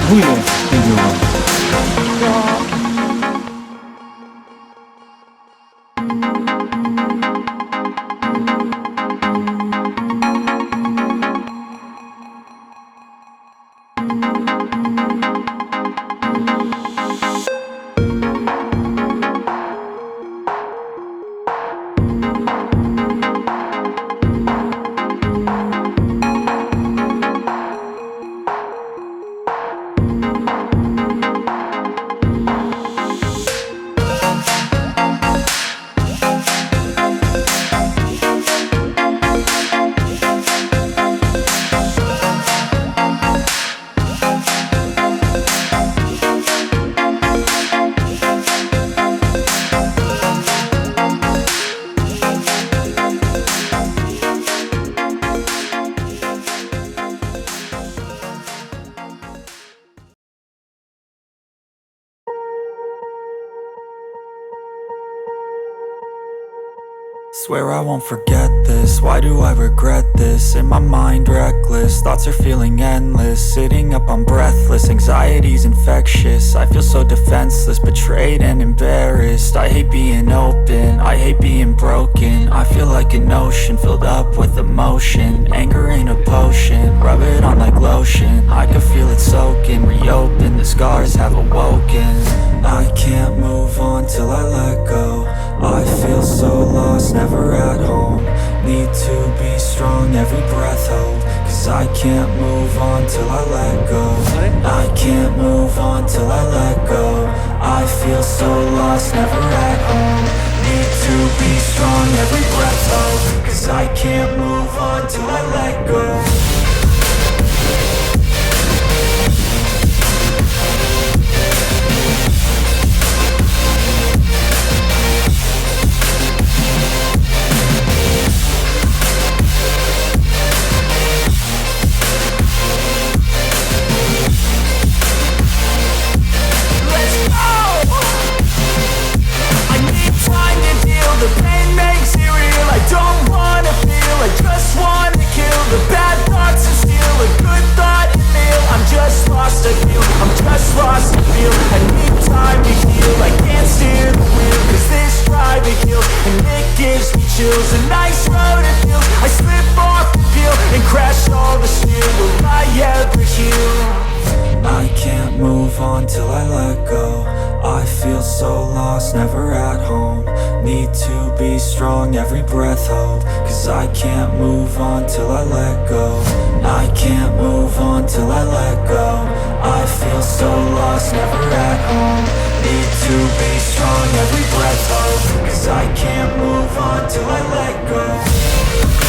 すごいね、水量が。Swear I won't forget this, why do I regret this? In my mind reckless, thoughts are feeling endless. Sitting up I'm breathless, anxiety's infectious. I feel so defenseless, betrayed and embarrassed. I hate being open, I hate being broken. I feel like an ocean filled up with emotion. Anger ain't a potion, rub it on like lotion. I can feel it soaking, reopen, the scars have awoken. I can't move on till I let go. I feel so lost, never at home. Need to be strong, every breath hold. Cause I can't move on till I let go. I can't move on till I let go. I feel so lost, never at home. Need to be strong, every breath hold. Cause I can't move on till I let go. Till I let go, I feel so lost, never at home. Need to be strong, every breath hold. Cause I can't move on till I let go. I can't move on till I let go. I feel so lost, never at home. Need to be strong, every breath hold. Cause I can't move on till I let go.